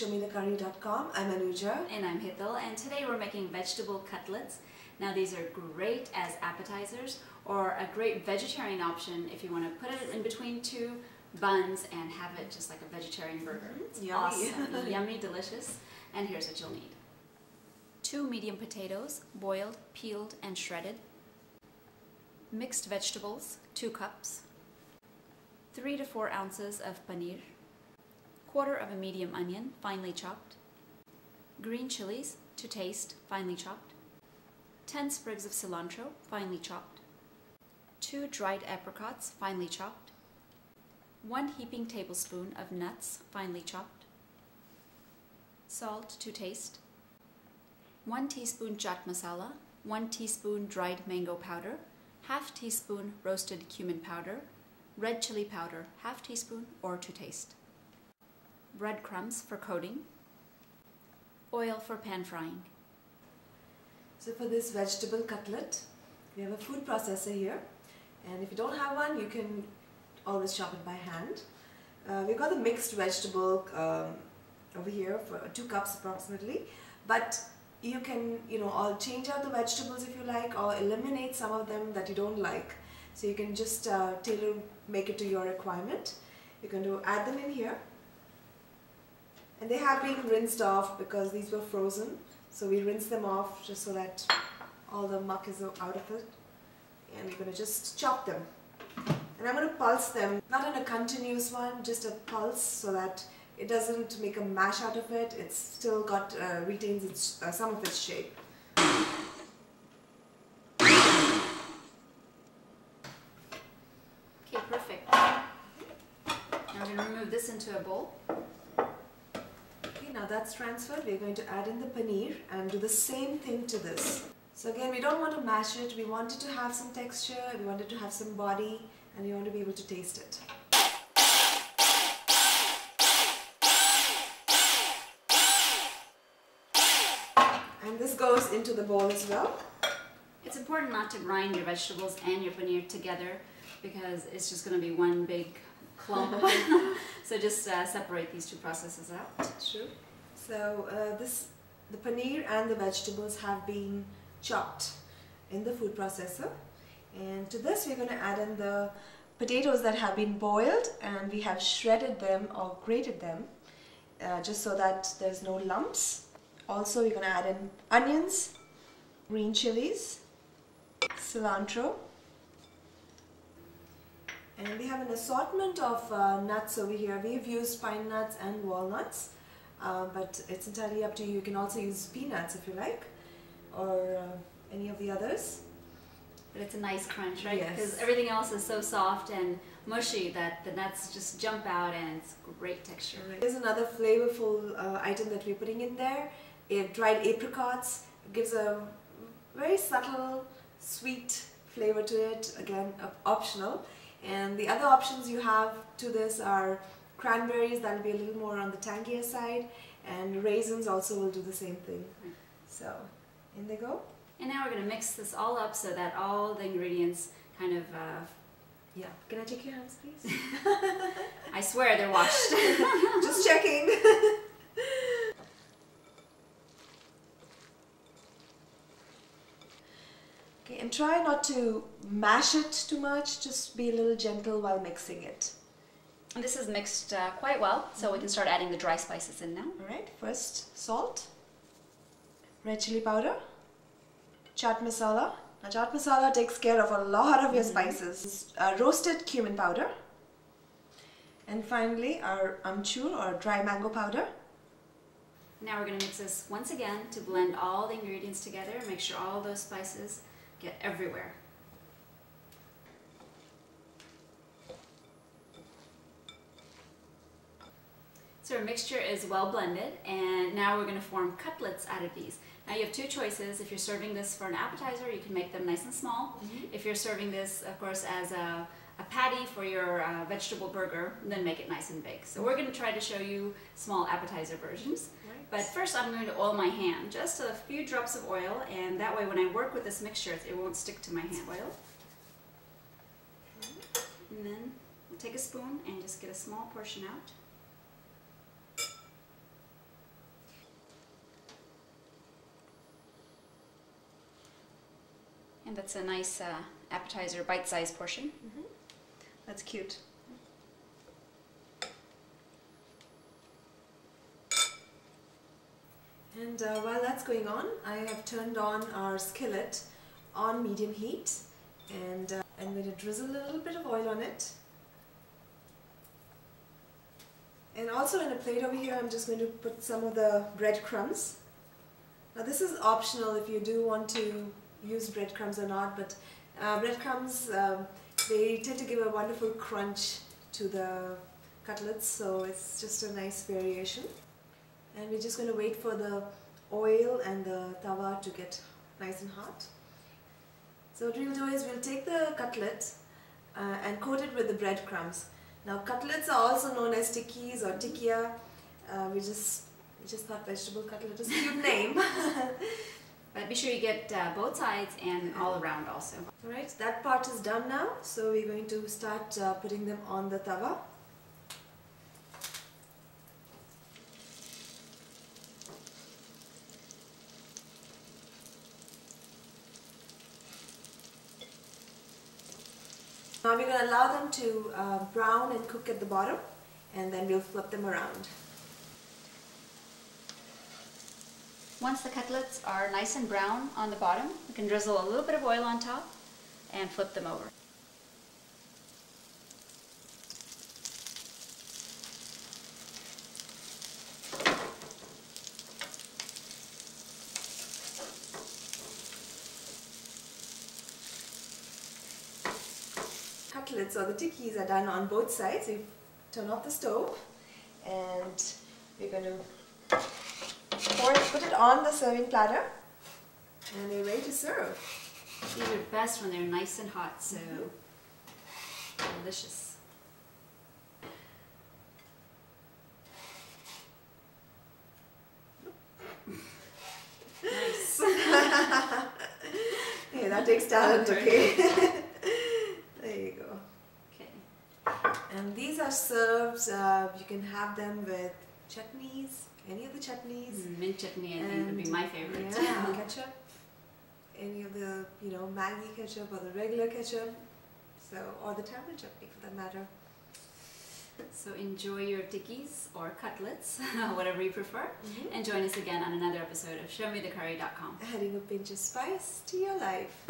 ShowMeTheCurry.com. I'm Anuja. And I'm Hital, and today we're making vegetable cutlets. Now these are great as appetizers or a great vegetarian option if you want to put it in between two buns and have it just like a vegetarian burger. It's Yummy. awesome, yummy, delicious. And here's what you'll need. 2 medium potatoes, boiled, peeled, and shredded. Mixed vegetables, 2 cups. 3 to 4 ounces of paneer. 1/4 of a medium onion, finely chopped. Green chilies, to taste, finely chopped. 10 sprigs of cilantro, finely chopped. 2 dried apricots, finely chopped. 1 heaping tablespoon of nuts, finely chopped. Salt to taste. 1 teaspoon chaat masala, 1 teaspoon dried mango powder, 1/2 teaspoon roasted cumin powder, red chili powder, 1/2 teaspoon or to taste. Breadcrumbs for coating. Oil for pan frying. So for this vegetable cutlet, we have a food processor here, and if you don't have one, you can always chop it by hand. We've got the mixed vegetable over here for 2 cups approximately, but you can, all change out the vegetables if you like, or eliminate some of them that you don't like. So you can just make it to your requirement. You're going to add them in here. And they have been rinsed off because these were frozen. So we rinse them off just so that all the muck is out of it. And we're going to just chop them. And I'm going to pulse them, not in a continuous one, just a pulse so that it doesn't make a mash out of it. It's still got, retains its, some of its shape. Okay, perfect. Now we're going to remove this into a bowl. Now that's transferred, we're going to add in the paneer and do the same thing to this. So again, we don't want to mash it, we want it to have some texture, we want it to have some body, and we want to be able to taste it. And this goes into the bowl as well. It's important not to grind your vegetables and your paneer together because it's just going to be one big clump. So just separate these 2 processes out. True. So the paneer and the vegetables have been chopped in the food processor, and to this we're going to add in the potatoes that have been boiled, and we have shredded them or grated them just so that there's no lumps. Also we're going to add in onions, green chilies, cilantro. And we have an assortment of nuts over here. We've used pine nuts and walnuts, but it's entirely up to you. You can also use peanuts if you like, or any of the others. But it's a nice crunch, right? Yes. Because everything else is so soft and mushy that the nuts just jump out, and it's great texture. There's another flavorful item that we're putting in there. Dried apricots. It gives a very subtle, sweet flavor to it. Again, optional. And the other options you have to this are cranberries, that will be a little more on the tangier side, and raisins also will do the same thing. So, in they go. And now we're going to mix this all up so that all the ingredients kind of... yeah. Can I take your hands, please? I swear they're washed. Just checking. And try not to mash it too much, just be a little gentle while mixing it. And this is mixed quite well, so we can start adding the dry spices in now. Alright, first salt, red chili powder, chaat masala. Now chaat masala takes care of a lot of your spices. Roasted cumin powder. And finally our amchur or dry mango powder. Now we're going to mix this once again to blend all the ingredients together and make sure all those spices get everywhere. So our mixture is well blended, and now we're going to form cutlets out of these. Now you have 2 choices. If you're serving this for an appetizer, you can make them nice and small. If you're serving this, of course, as a patty for your vegetable burger, then make it nice and big. So we're going to try to show you small appetizer versions. But first I'm going to oil my hand, just a few drops of oil, and that way when I work with this mixture it won't stick to my hand. Oil. And then we'll take a spoon and just get a small portion out. And that's a nice appetizer, bite-sized portion. Mm-hmm. That's cute. And while that's going on, I have turned on our skillet on medium heat, and I'm going to drizzle a little bit of oil on it. And also in a plate over here, I'm just going to put some of the breadcrumbs. Now this is optional if you do want to use breadcrumbs or not, but breadcrumbs, they tend to give a wonderful crunch to the cutlets, so it's just a nice variation. And we're just going to wait for the oil and the tawa to get nice and hot. So what we'll do is we'll take the cutlet and coat it with the breadcrumbs. Now cutlets are also known as tikkis or tikkiya. We just thought vegetable cutlet was a cute name. But be sure you get both sides and all around also. Alright, that part is done now. So we're going to start putting them on the tawa. Now we're going to allow them to brown and cook at the bottom, and then we'll flip them around. Once the cutlets are nice and brown on the bottom, you can drizzle a little bit of oil on top and flip them over. Cutlets or the tikkis are done on both sides. We turn off the stove and we're going to put it on the serving platter, and we're ready to serve. These are best when they're nice and hot, so delicious. Nice. Yeah, that takes talent, okay? There you go. Okay. And these are served, you can have them with chutneys, any of the chutneys. Mint chutney, I think, would be my favorite. Yeah, ketchup. Any of the, Maggi ketchup or the regular ketchup. So, or the tamarind chutney for that matter. So enjoy your tikkis or cutlets, whatever you prefer, and join us again on another episode of ShowMeTheCurry.com. Adding a pinch of spice to your life.